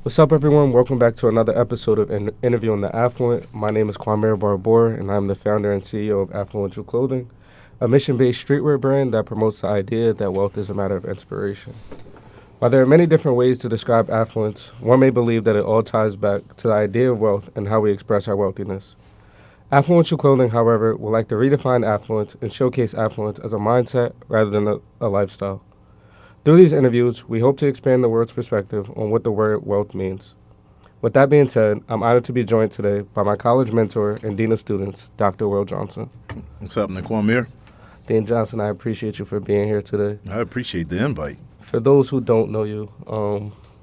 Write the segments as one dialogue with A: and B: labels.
A: What's up, everyone? Welcome back to another episode of Interview on the Affluent. My name is Kwame Barbour, and I'm the founder and CEO of Affluent Clothing, a mission-based streetwear brand that promotes the idea that wealth is a matter of inspiration. While there are many different ways to describe affluence, one may believe that it all ties back to the idea of wealth and how we express our wealthiness. Affluential Clothing, however, would like to redefine affluence and showcase affluence as a mindset rather than a lifestyle. Through these interviews, we hope to expand the world's perspective on what the word wealth means. With that being said, I'm honored to be joined today by my college mentor and Dean of Students, Dr. Will Johnson.
B: What's up, Kwame?
A: Dean Johnson, I appreciate you for being here today.
B: I appreciate the invite.
A: For those who don't know you,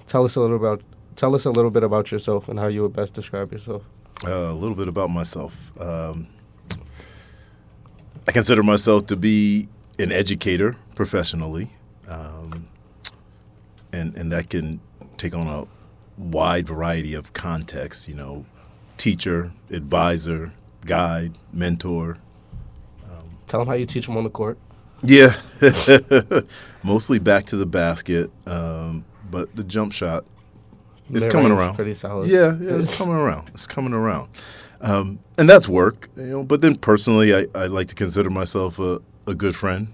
A: tell us a little bit about yourself and how you would best describe yourself.
B: A little bit about myself. I consider myself to be an educator professionally, and that can take on a wide variety of contexts. Teacher, advisor, guide, mentor.
A: Tell them how you teach them on the court.
B: Yeah, mostly back to the basket, but the jump shot is coming around.
A: Pretty solid.
B: Yeah, it's coming around. It's coming around, and that's work. But then personally, I like to consider myself a good friend,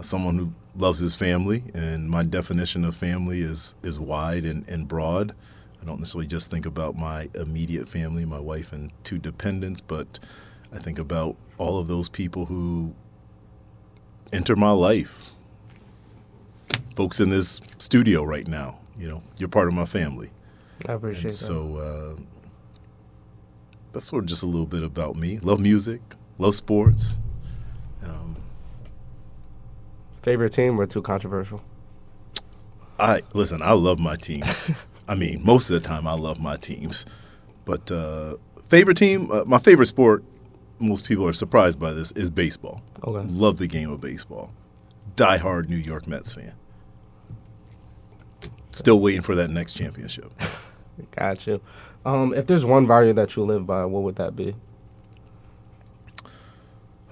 B: someone who loves his family, and my definition of family is wide and broad. I don't necessarily just think about my immediate family, my wife and two dependents, but I think about all of those people who enter my life. Folks in this studio right now, you're part of my family.
A: I appreciate that.
B: So that's sort of just a little bit about me. Love music, love sports.
A: Favorite team or too controversial?
B: I love my teams. I mean, most of the time I love my teams. But favorite team, my favorite sport, most people are surprised by this, is baseball.
A: Okay.
B: Love the game of baseball. Die-hard New York Mets fan. Still waiting for that next championship.
A: Got you. If there's one value that you live by, what would that be?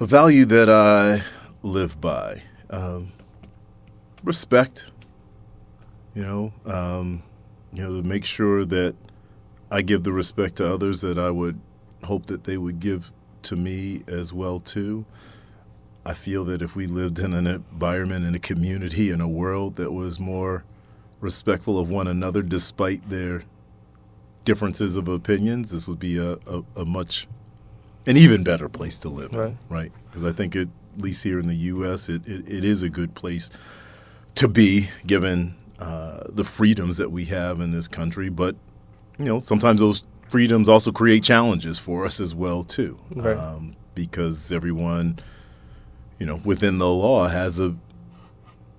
B: A value that I live by, respect. To make sure that I give the respect to others that I would hope that they would give to me as well too. I feel that if we lived in an environment, in a community, in a world that was more respectful of one another despite their differences of opinions, this would be an even better place to live in, right? Because I think at least here in the U.S., it is a good place to be, given the freedoms that we have in this country. But, sometimes those freedoms also create challenges for us as well too, because everyone, within the law has a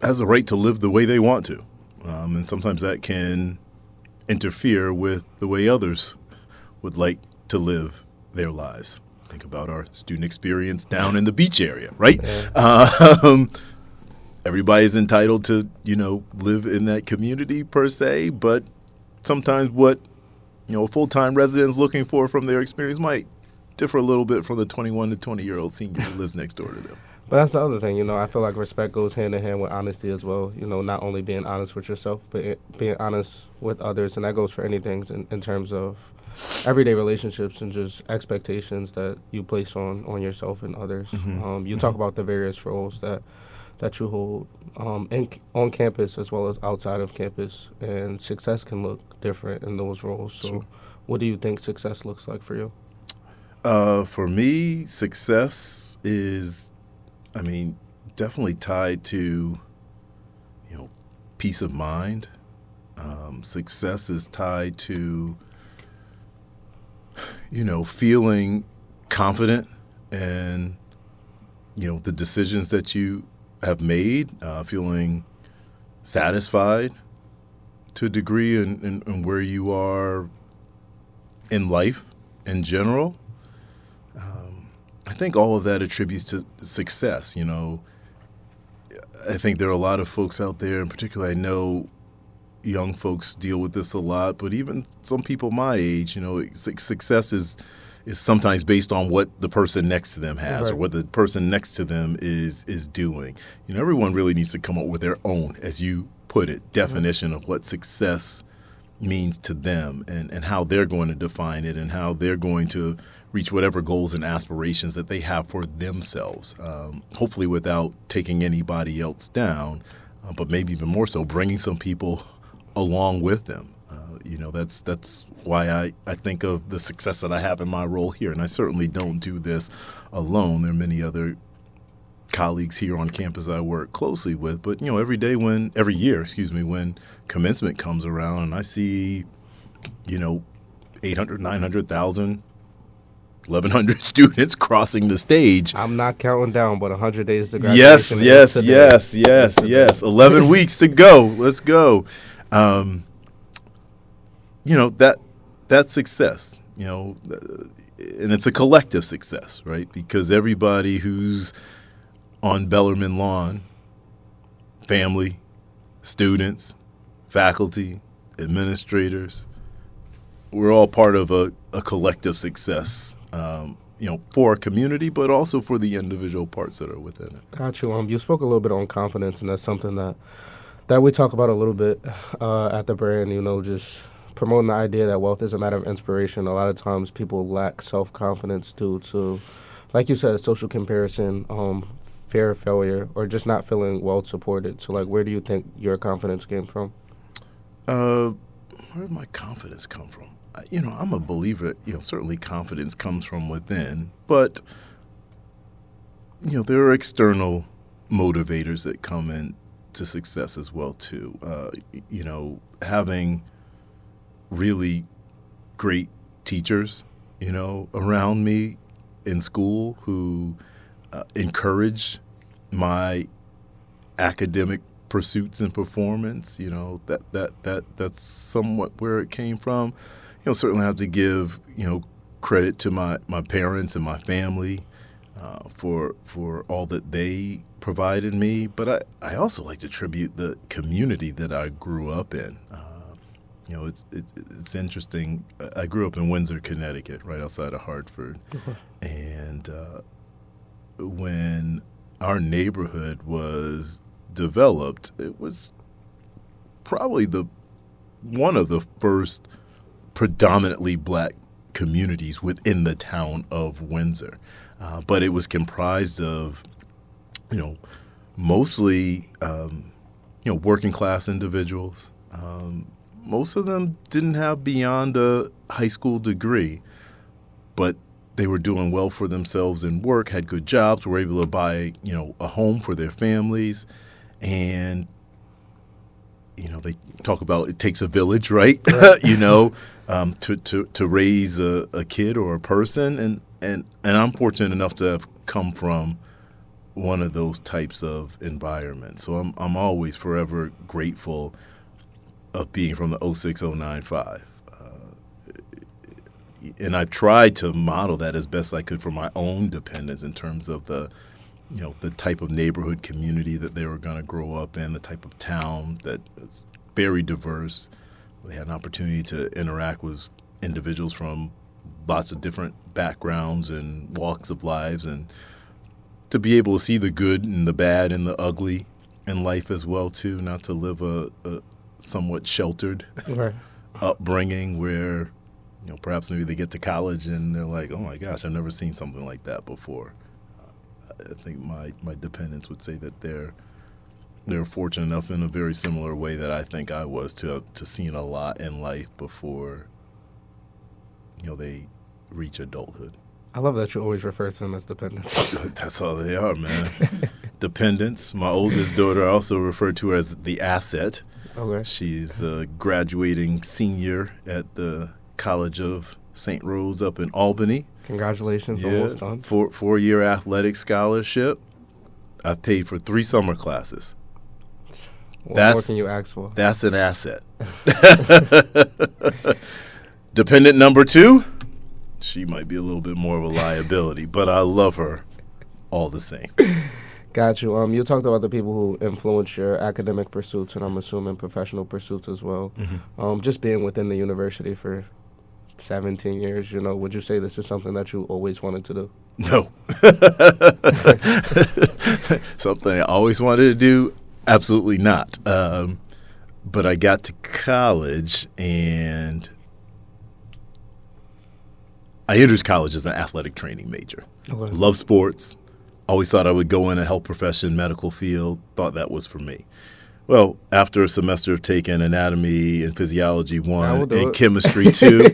B: right to live the way they want to, and sometimes that can interfere with the way others would like to live their lives. Think about our student experience down in the beach area, right? Yeah. Everybody's entitled to, live in that community per se, but sometimes what, a full-time resident's looking for from their experience might differ a little bit from the 21 to 20-year-old senior who lives next door to them.
A: But that's the other thing, I feel like respect goes hand in hand with honesty as well. Not only being honest with yourself, but being honest with others. And that goes for anything in terms of everyday relationships and just expectations that you place on yourself and others. Mm-hmm. You talk about the various roles that you hold on campus as well as outside of campus. And success can look different in those roles. So sure. What do you think success looks like for you?
B: For me, success is, definitely tied to, peace of mind. Success is tied to, feeling confident in, the decisions that you have made, feeling satisfied to a degree in where you are in life in general. I think all of that attributes to success. I think there are a lot of folks out there, in particular I know young folks deal with this a lot, but even some people my age, success is sometimes based on what the person next to them has, right, or what the person next to them is doing. Everyone really needs to come up with their own, as you put it, definition of what success means to them, and how they're going to define it, and how they're going to reach whatever goals and aspirations that they have for themselves, hopefully without taking anybody else down, but maybe even more so bringing some people along with them. That's why I think of the success that I have in my role here, and I certainly don't do this alone. There are many other colleagues here on campus I work closely with, but every year, when commencement comes around and I see 800, 900,000, 1,100 students crossing the stage.
A: I'm not counting down, but 100 days to graduation.
B: Yes. 11 weeks to go. Let's go. That's success, and it's a collective success, right? Because everybody who's on Bellarmine Lawn, family, students, faculty, administrators, we're all part of a collective success, for our community, but also for the individual parts that are within it.
A: Got you. You spoke a little bit on confidence, and that's something that we talk about a little bit at the brand, just promoting the idea that wealth is a matter of inspiration. A lot of times people lack self-confidence due to, like you said, social comparison, fear of failure, or just not feeling well supported. So, where do you think your confidence came from?
B: Where did my confidence come from? I'm a believer, certainly confidence comes from within, but, there are external motivators that come into success as well, too. Having really great teachers, around me in school who encourage my academic pursuits and performance, that's somewhat where it came from. Certainly have to give, credit to my parents and my family for all that they provided me. But I also like to attribute the community that I grew up in. It's interesting. I grew up in Windsor, Connecticut, right outside of Hartford. And when our neighborhood was developed, it was probably one of the first predominantly black communities within the town of Windsor. But it was comprised of, mostly, working class individuals. Most of them didn't have beyond a high school degree, but they were doing well for themselves in work, had good jobs, were able to buy, a home for their families. And, they talk about it takes a village, right? To raise a kid or a person. And I'm fortunate enough to have come from one of those types of environments. So I'm always forever grateful of being from the 06-09-5. And I've tried to model that as best I could for my own dependents in terms of the type of neighborhood community that they were going to grow up in, the type of town that is very diverse. They had an opportunity to interact with individuals from lots of different backgrounds and walks of lives, and to be able to see the good and the bad and the ugly in life as well, too, not to live a somewhat sheltered upbringing where, perhaps maybe they get to college and they're like, oh, my gosh, I've never seen something like that before. I think my dependents would say that they're fortunate enough in a very similar way that I think I was to seeing a lot in life before, they reach adulthood.
A: I love that you always refer to them as dependents.
B: That's all they are, man. Dependents. My oldest daughter I also refer to her as the asset.
A: Okay.
B: She's a graduating senior at the College of St. Rose up in Albany.
A: Congratulations, almost done.
B: 4-year athletic scholarship. I've paid for 3 summer classes.
A: What more can you ask for?
B: That's an asset. Dependent number 2, she might be a little bit more of a liability, but I love her all the same.
A: Got you. You talked about the people who influence your academic pursuits, and I'm assuming professional pursuits as well. Mm-hmm. Just being within the university for 17 years, would you say this is something that you always wanted to do?
B: No. Something I always wanted to do? Absolutely not. But I got to college, and I entered college as an athletic training major.
A: Okay.
B: Love sports. Always thought I would go in a health profession, medical field. Thought that was for me. Well, after a semester of taking anatomy and physiology
A: will
B: one
A: do
B: and
A: it.
B: chemistry two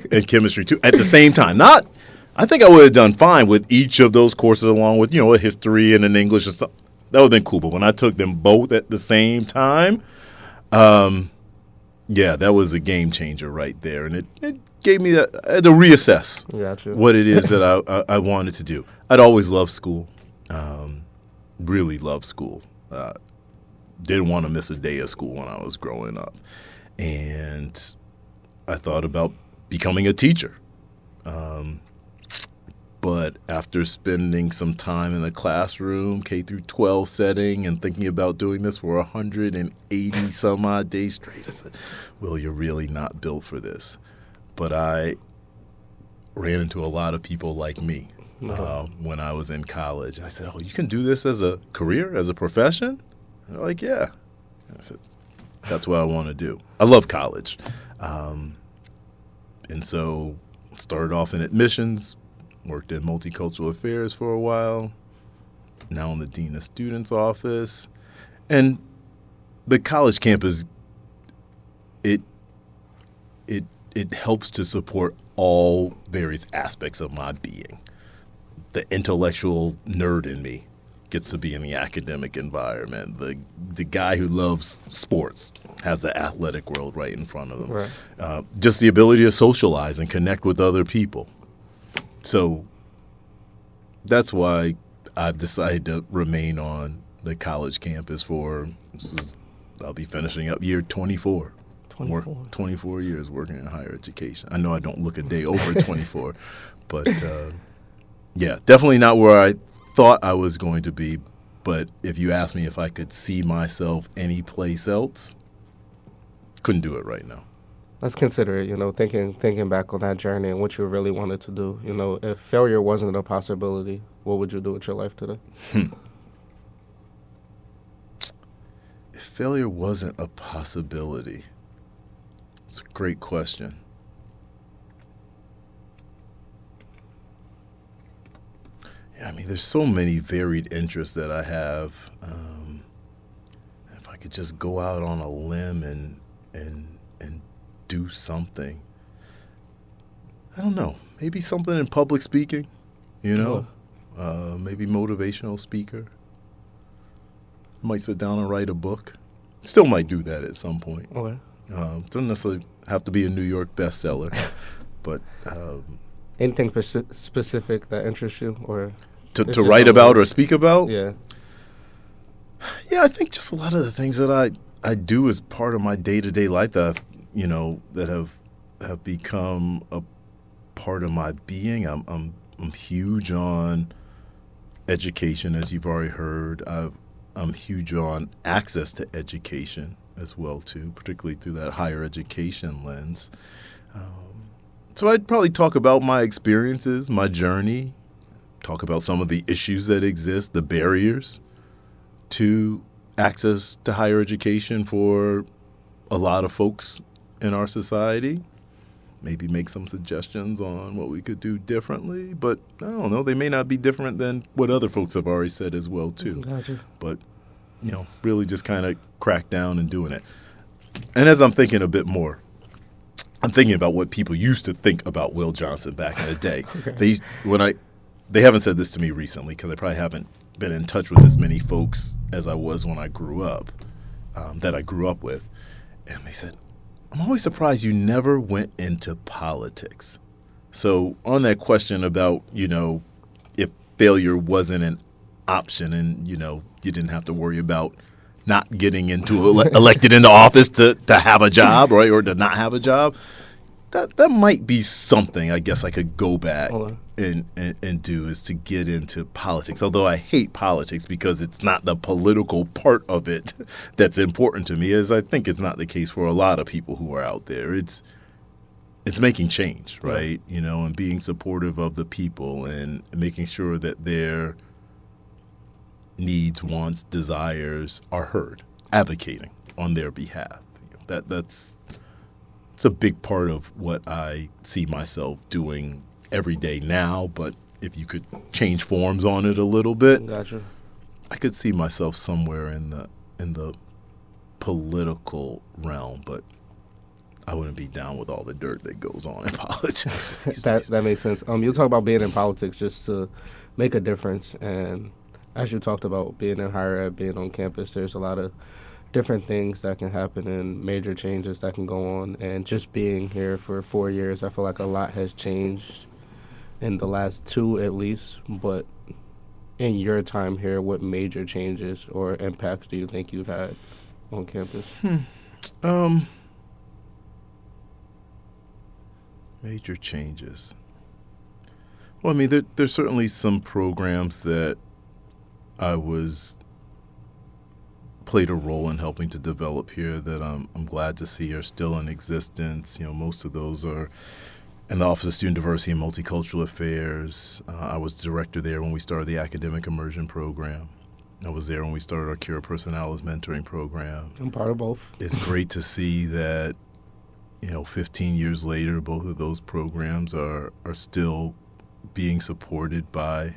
B: at the same time. I think I would have done fine with each of those courses along with, a history and an English or something. That would have been cool. But when I took them both at the same time, yeah, that was a game changer right there. And it gave me I had to reassess
A: Gotcha.
B: what it is that I wanted to do. I'd always loved school, really loved school. Didn't want to miss a day of school when I was growing up. And I thought about becoming a teacher. But after spending some time in the classroom, K through 12 setting, and thinking about doing this for 180 some odd days straight, I said, Will, you're really not built for this. But I ran into a lot of people like me when I was in college. And I said, you can do this as a career, as a profession? And they're like, yeah. And I said, that's what I want to do. I love college. And so started off in admissions, worked in multicultural affairs for a while, now in the Dean of Students office. And the college campus, it helps to support all various aspects of my being. The intellectual nerd in me gets to be in the academic environment. The guy who loves sports has the athletic world right in front of him.
A: Right.
B: Just the ability to socialize and connect with other people. So that's why I've decided to remain on the college campus I'll be finishing up year 24. 24 years working in higher education. I know I don't look a day over 24, but yeah, definitely not where I thought I was going to be. But if you ask me if I could see myself any place else, couldn't do it right now.
A: Let's consider it, thinking back on that journey and what you really wanted to do. If failure wasn't a possibility, what would you do with your life today?
B: If failure wasn't a possibility, it's a great question. Yeah, there's so many varied interests that I have. If I could just go out on a limb and do something, I don't know. Maybe something in public speaking, maybe motivational speaker. I might sit down and write a book. Still might do that at some point.
A: Okay.
B: Doesn't necessarily have to be a New York bestseller, but
A: Anything specific that interests you, or
B: to write about or speak about?
A: Yeah.
B: Yeah, I think just a lot of the things that I do as part of my day-to-day life that have become a part of my being. I'm huge on education, as you've already heard. I'm huge on access to education as well too, particularly through that higher education lens. So I'd probably talk about my experiences, my journey, talk about some of the issues that exist, the barriers to access to higher education for a lot of folks in our society. Maybe make some suggestions on what we could do differently, but I don't know. They may not be different than what other folks have already said as well too.
A: Gotcha.
B: But really just kind of crack down and doing it. And as I'm thinking a bit more, I'm thinking about what people used to think about Will Johnson back in the day.
A: Okay.
B: They haven't said this to me recently because I probably haven't been in touch with as many folks as I was when I grew up, that I grew up with. And they said, I'm always surprised you never went into politics. So on that question about, if failure wasn't an option and, you didn't have to worry about not getting elected into office to have a job, right, or to not have a job, that might be something I guess I could go back and do, is to get into politics. Although I hate politics because it's not the political part of it that's important to me, as I think it's not the case for a lot of people who are out there. It's making change, right? And being supportive of the people and making sure that their needs, wants, desires are heard, advocating on their behalf. That's it's a big part of what I see myself doing every day now. But if you could change forms on it a little bit,
A: Gotcha.
B: I could see myself somewhere in the political realm, but I wouldn't be down with all the dirt that goes on in politics these days.
A: That makes sense. You talk about being in politics just to make a difference, and as you talked about being in higher ed, being on campus, there's a lot of different things that can happen and major changes that can go on. And just being here for 4 years, I feel like a lot has changed in the last two at least. But in your time here, what major changes or impacts do you think you've had on campus?
B: Um, Major changes. Well, I mean, there's certainly some programs that I was played a role in helping to develop here that I'm glad to see are still in existence. Most of those are in the Office of Student Diversity and Multicultural Affairs. I was director there when we started the Academic Immersion Program. I was there when we started our Cura Personalis mentoring program.
A: I'm part of both.
B: It's great to see that, 15 years later, both of those programs are still being supported by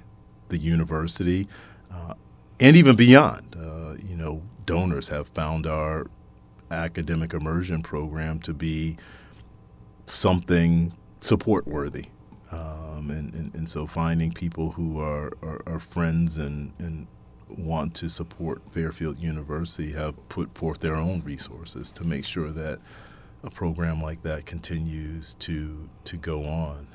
B: the university and even beyond. Donors have found our academic immersion program to be something support worthy. And so finding people who are friends and want to support Fairfield University have put forth their own resources to make sure that a program like that continues to go on.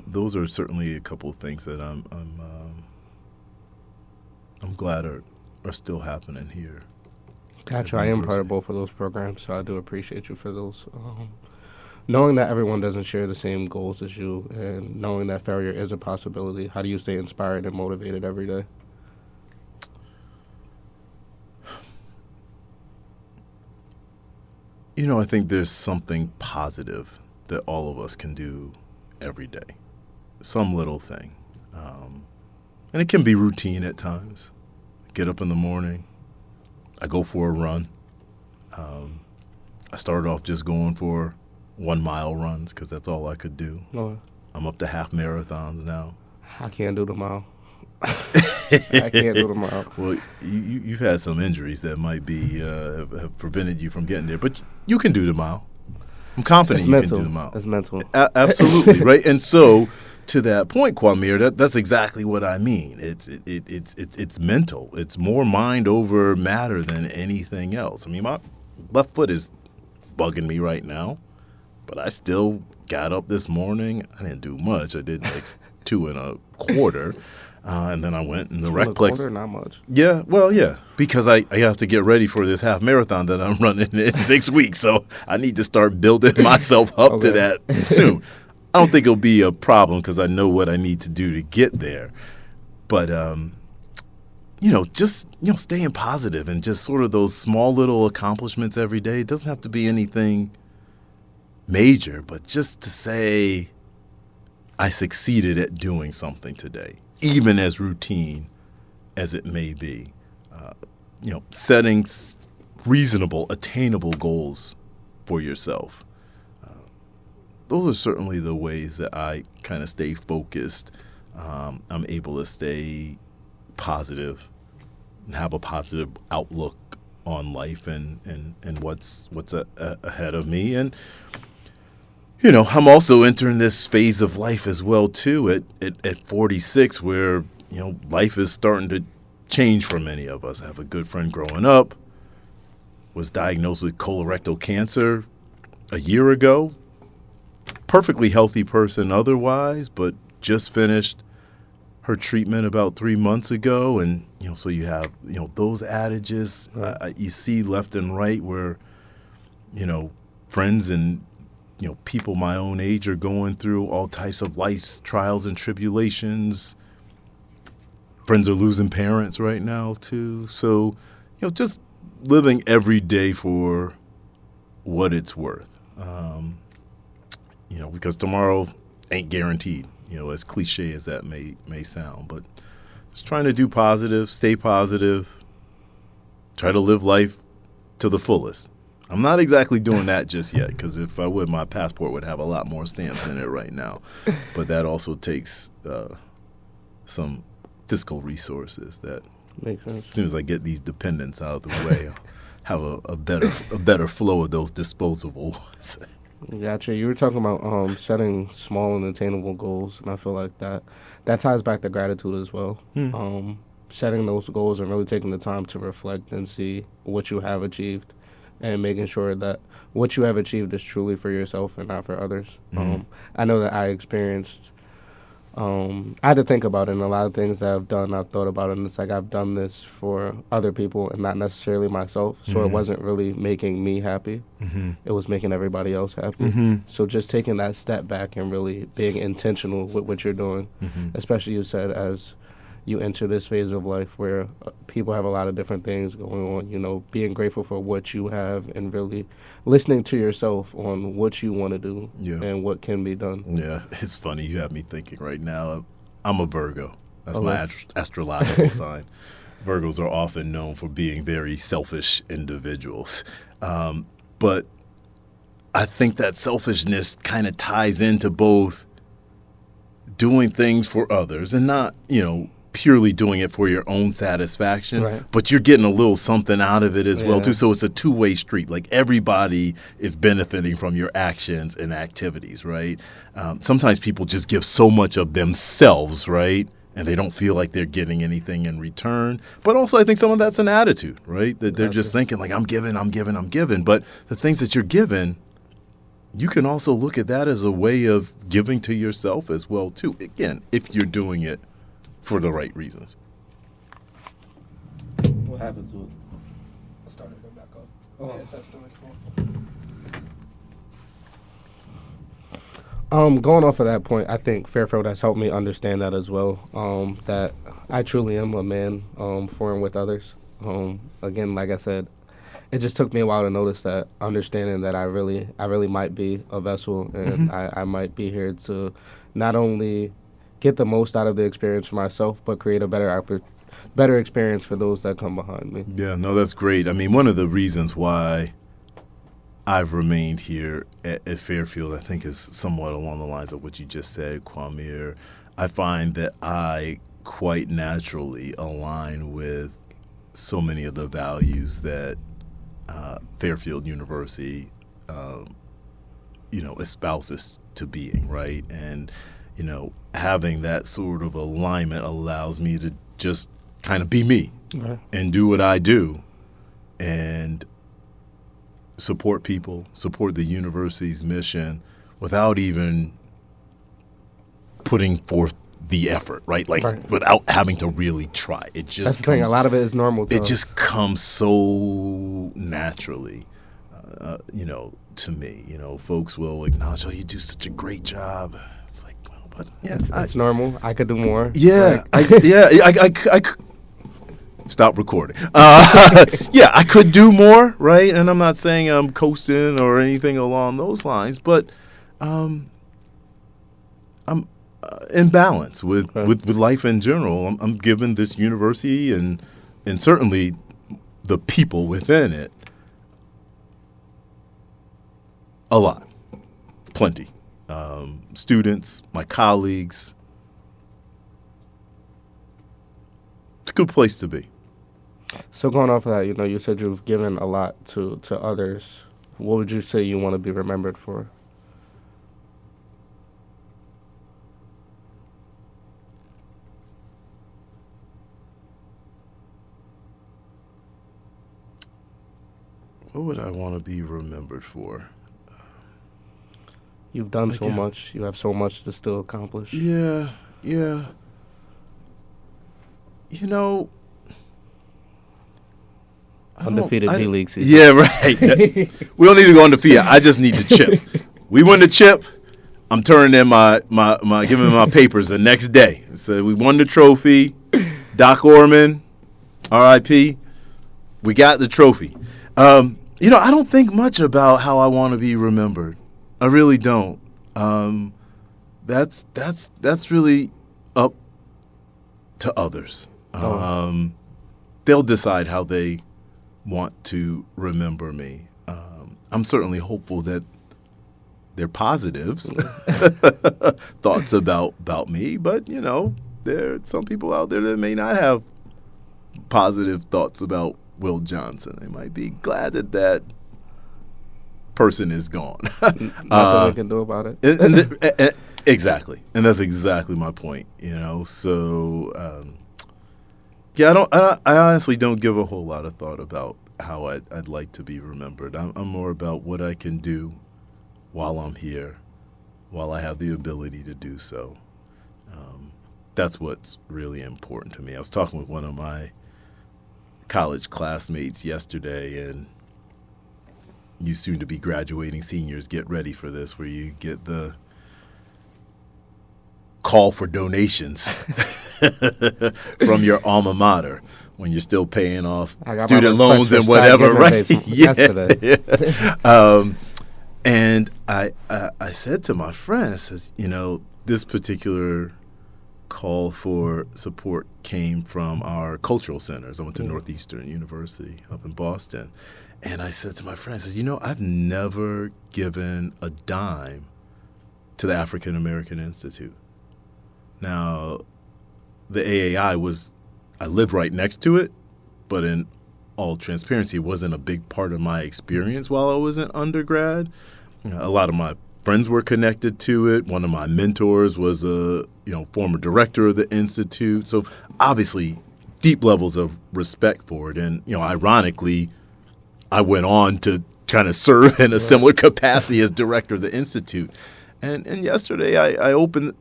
B: Those are certainly a couple of things that I'm glad are still happening here.
A: Gotcha. I am part of both of those programs, so I do appreciate you for those. Knowing that everyone doesn't share the same goals as you and knowing that failure is a possibility, how do you stay inspired and motivated every day?
B: I think there's something positive that all of us can do every day, some little thing. And it can be routine at times. Get up in the morning, I go for a run. I started off just going for 1 mile runs because that's all I could do.
A: No,
B: I'm up to half marathons now.
A: I can't do the mile. I can't do the mile.
B: Well, you've had some injuries that might be have prevented you from getting there, but you can do the mile. I'm confident you can do the mile.
A: That's mental.
B: Absolutely, right? And so, to that point, Kwamir, that's exactly what I mean. It's mental. It's more mind over matter than anything else. I mean, my left foot is bugging me right now, but I still got up this morning. I didn't do much. I did like 2 1/4. And then I went in the rec plex.
A: Not much.
B: Yeah, well, yeah, because I have to get ready for this half marathon that I'm running in 6 weeks. So I need to start building myself up to that soon. I don't think it'll be a problem because I know what I need to do to get there. But, just, staying positive and just sort of those small little accomplishments every day. It doesn't have to be anything major, but just to say I succeeded at doing something today, even as routine as it may be. Setting reasonable, attainable goals for yourself. Those are certainly the ways that I kind of stay focused. I'm able to stay positive and have a positive outlook on life and what's ahead of me. And I'm also entering this phase of life as well, too, at 46, where, life is starting to change for many of us. I have a good friend growing up, was diagnosed with colorectal cancer a year ago. Perfectly healthy person otherwise, but just finished her treatment about 3 months ago. And, so you have, those adages you see left and right where, friends and people my own age are going through all types of life's trials and tribulations. Friends are losing parents right now, too. So, just living every day for what it's worth. Because tomorrow ain't guaranteed, as cliche as that may sound. But just trying to do positive, stay positive, try to live life to the fullest. I'm not exactly doing that just yet, because if I would, my passport would have a lot more stamps in it right now. But that also takes some fiscal resources that
A: Makes sense.
B: as soon as I get these dependents out of the way, I'll have a better flow of those disposables.
A: Gotcha. You were talking about setting small and attainable goals, and I feel like that ties back to gratitude as well. Setting those goals and really taking the time to reflect and see what you have achieved, and making sure that what you have achieved is truly for yourself and not for others. I know that I experienced. I had to think about it, and a lot of things that I've done, I've thought about it, and it's like I've done this for other people and not necessarily myself. So it wasn't really making me happy. It was making everybody else happy. So just taking that step back and really being intentional with what you're doing, especially you said as you enter this phase of life where people have a lot of different things going on, you know, being grateful for what you have and really listening to yourself on what you want to do and what can be done.
B: Yeah, it's funny. You have me thinking right now. I'm a Virgo. That's my astrological sign. Virgos are often known for being very selfish individuals. But I think that selfishness kind of ties into both doing things for others and not, purely doing it for your own satisfaction, but you're getting a little something out of it as well too. So it's a two-way street. Like everybody is benefiting from your actions and activities, right? Sometimes people just give so much of themselves, right? And they don't feel like they're getting anything in return. But also I think some of that's an attitude, right? That they're just thinking like, I'm giving. But the things that you're given, you can also look at that as a way of giving to yourself as well too. Again, if you're doing it for the right reasons.
A: What happened to it? I started it back up. Oh, yes, that's going off of that point, I think Fairfield has helped me understand that as well. That I truly am a man for and with others. Again, like I said, it just took me a while to notice that, understanding that I really might be a vessel, and I might be here to not only get the most out of the experience for myself, but create a better experience for those that come behind me.
B: Yeah, no, that's great. I mean, one of the reasons why I've remained here at Fairfield, I think, is somewhat along the lines of what you just said, Kwame. I find that I quite naturally align with so many of the values that Fairfield University, espouses to being, right? And having that sort of alignment allows me to just kind of be me and do what I do and support people, support the university's mission without even putting forth the effort, right? Without having to really try. It just
A: That's the thing. A lot of it is normal to us.
B: just comes so naturally, to me. Folks will acknowledge, you do such a great job. It's like, but yeah,
A: it's normal. I could do more.
B: Yeah, I stop recording. Yeah, I could do more, right? And I'm not saying I'm coasting or anything along those lines, but I'm in balance with life in general. I'm giving this university and certainly the people within it a lot, plenty. Students, my colleagues. It's a good place to be.
A: So going off of that, you said you've given a lot to others. What would you say you want to be remembered for?
B: What would I want to be remembered for?
A: You've done so much. You have so much to still accomplish.
B: Yeah.
A: Undefeated D-League season.
B: Yeah, right. We don't need to go undefeated. I just need the chip. We win the chip, I'm turning in my giving my papers the next day. So we won the trophy. Doc Orman, R.I.P. We got the trophy. I don't think much about how I want to be remembered. I really don't. That's really up to others. They'll decide how they want to remember me. I'm certainly hopeful that they're positives thoughts about me, but there are some people out there that may not have positive thoughts about Will Johnson. They might be glad that that person is gone.
A: Nothing we can do about it.
B: Exactly, and that's exactly my point. So yeah, I honestly don't give a whole lot of thought about how I'd like to be remembered. I'm more about what I can do while I'm here, while I have the ability to do so. That's what's really important to me. I was talking with one of my college classmates yesterday, and you soon to be graduating seniors, get ready for this, where you get the call for donations from your alma mater when you're still paying off student loans and whatever, right?
A: Yesterday.
B: And I said to my friend, I says, this particular call for support came from our cultural centers. I went to Northeastern University up in Boston. And I said to my friend, I says, I've never given a dime to the African American Institute. Now, the AAI I lived right next to it, but in all transparency, it wasn't a big part of my experience while I was in undergrad. A lot of my friends were connected to it. One of my mentors was a former director of the institute. So obviously, deep levels of respect for it. And ironically, I went on to kind of serve in a similar capacity as director of the institute. And yesterday, I opened.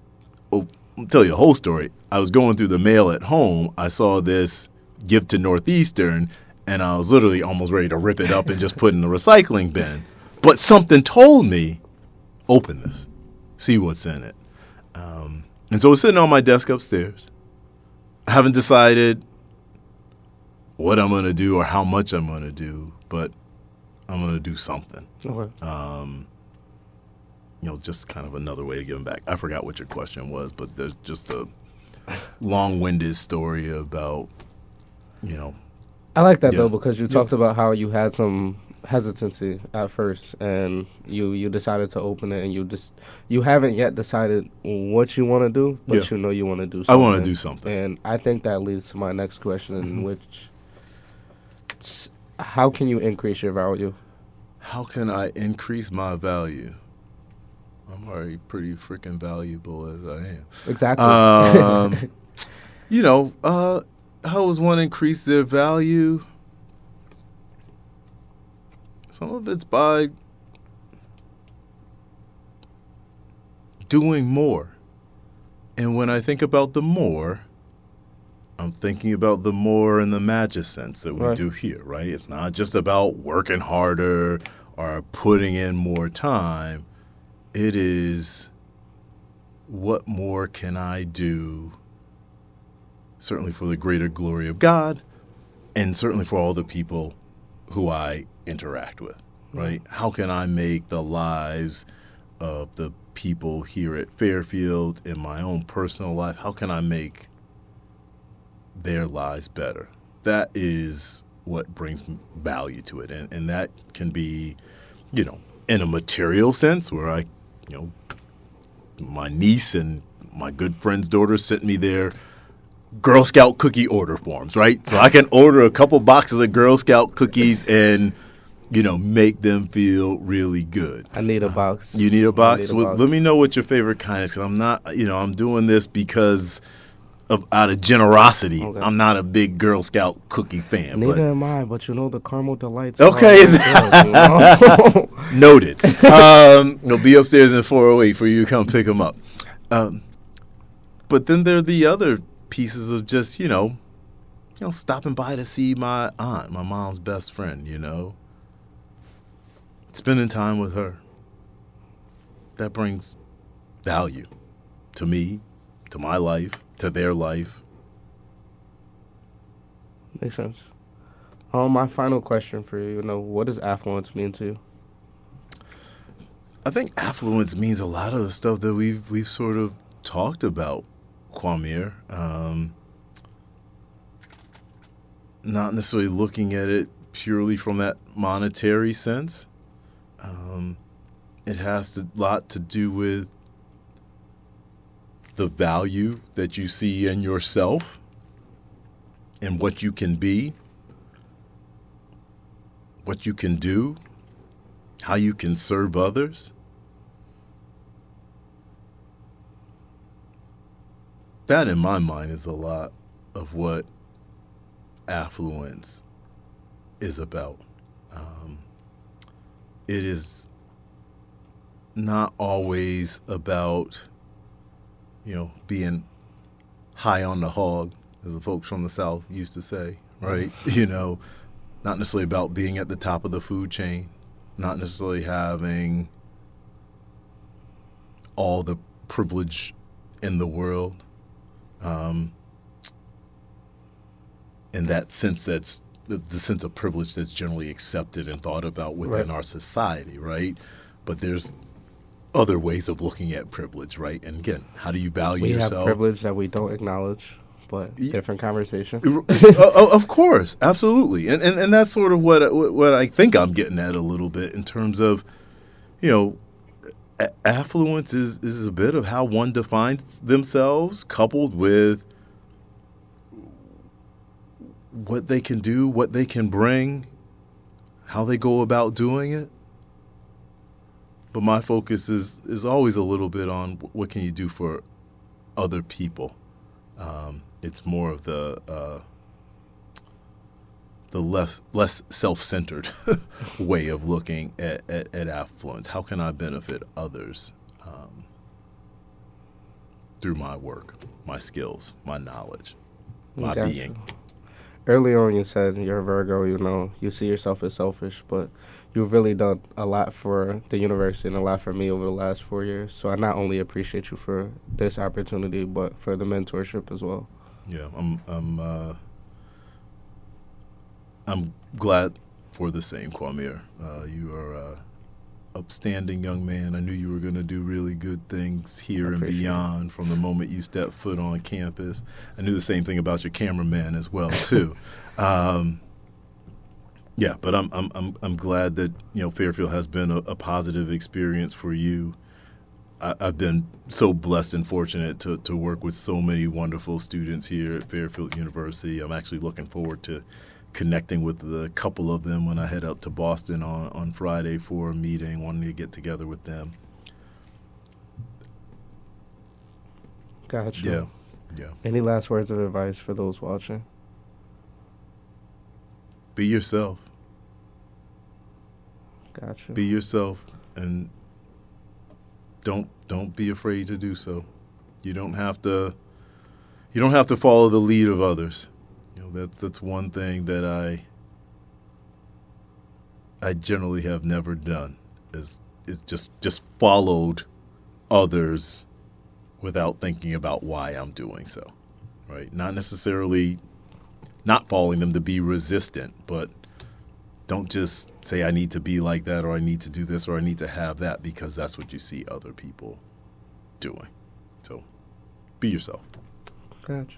B: I'll tell you a whole story. I was going through the mail at home. I saw this give to Northeastern, and I was literally almost ready to rip it up and just put it in the recycling bin. But something told me, open this, see what's in it. And so it's sitting on my desk upstairs. I haven't decided what I'm going to do or how much I'm going to do, but I'm going to do something.
A: Okay.
B: Just kind of another way to give them back. I forgot what your question was, but there's just a long-winded story about,
A: I like that though, because you talked about how you had some hesitancy at first, and you decided to open it, and you haven't yet decided what you want to do, but you want to do something.
B: I want to do something.
A: And I think that leads to my next question, which, how can you increase your value?
B: How can I increase my value? I'm already pretty freaking valuable as I am.
A: Exactly.
B: How does one increase their value? Some of it's by doing more. And when I think about the more, I'm thinking about the more in the magic sense that we do here, right? It's not just about working harder or putting in more time. It is, what more can I do, certainly for the greater glory of God, and certainly for all the people who I interact with, right? How can I make the lives of the people here at Fairfield, in my own personal life, how can I make their lives better? That is what brings value to it. And that can be, in a material sense, where my niece and my good friend's daughter sent me their Girl Scout cookie order forms, right? So I can order a couple boxes of Girl Scout cookies and, make them feel really good.
A: I need a box.
B: You need a box? Let me know what your favorite kind is, because I'm not, I'm doing this because out of generosity. Okay. I'm not a big Girl Scout cookie fan.
A: Neither am I, but the caramel delights.
B: Okay. Noted. Be upstairs in 408 for you to come pick them up. But then there are the other pieces of just, stopping by to see my aunt, my mom's best friend, spending time with her. That brings value to me, to my life, to their life.
A: Makes sense. My final question for you, what does affluence mean to you?
B: I think affluence means a lot of the stuff that we've sort of talked about, Kwame. Not necessarily looking at it purely from that monetary sense. It has a lot to do with the value that you see in yourself and what you can be, what you can do, how you can serve others. That, in my mind, is a lot of what affluence is about. It is not always about, being high on the hog, as the folks from the South used to say, right? Not necessarily about being at the top of the food chain, not necessarily having all the privilege in the world. In that sense, that's the sense of privilege that's generally accepted and thought about within our society, right? But there's other ways of looking at privilege, right? And again, how do you value yourself?
A: We have privilege that we don't acknowledge, but different conversation.
B: Of course, absolutely, and that's sort of what I think I'm getting at a little bit in terms of, affluence is a bit of how one defines themselves, coupled with what they can do, what they can bring, how they go about doing it. But my focus is always a little bit on what can you do for other people. It's more of the less self-centered way of looking at affluence. How can I benefit others through my work, my skills, my knowledge, my being?
A: Early on, you said you're a Virgo. You see yourself as selfish, but you've really done a lot for the university and a lot for me over the last 4 years. So I not only appreciate you for this opportunity, but for the mentorship as well.
B: Yeah, I'm glad for the same, Kwame. You are an upstanding young man. I knew you were going to do really good things here and beyond from the moment you stepped foot on campus. I knew the same thing about your cameraman as well, too. Yeah, but I'm glad that Fairfield has been a positive experience for you. I've been so blessed and fortunate to work with so many wonderful students here at Fairfield University. I'm actually looking forward to connecting with a couple of them when I head up to Boston on Friday for a meeting, wanting to get together with them.
A: Gotcha.
B: Yeah.
A: Any last words of advice for those watching?
B: Be yourself.
A: Gotcha.
B: Be yourself, and don't be afraid to do so. You don't have to follow the lead of others. That's one thing that I generally have never done is just followed others without thinking about why I'm doing so. Right? Not necessarily not following them to be resistant, but don't just say I need to be like that, or I need to do this, or I need to have that, because that's what you see other people doing. So be yourself.
A: Gotcha.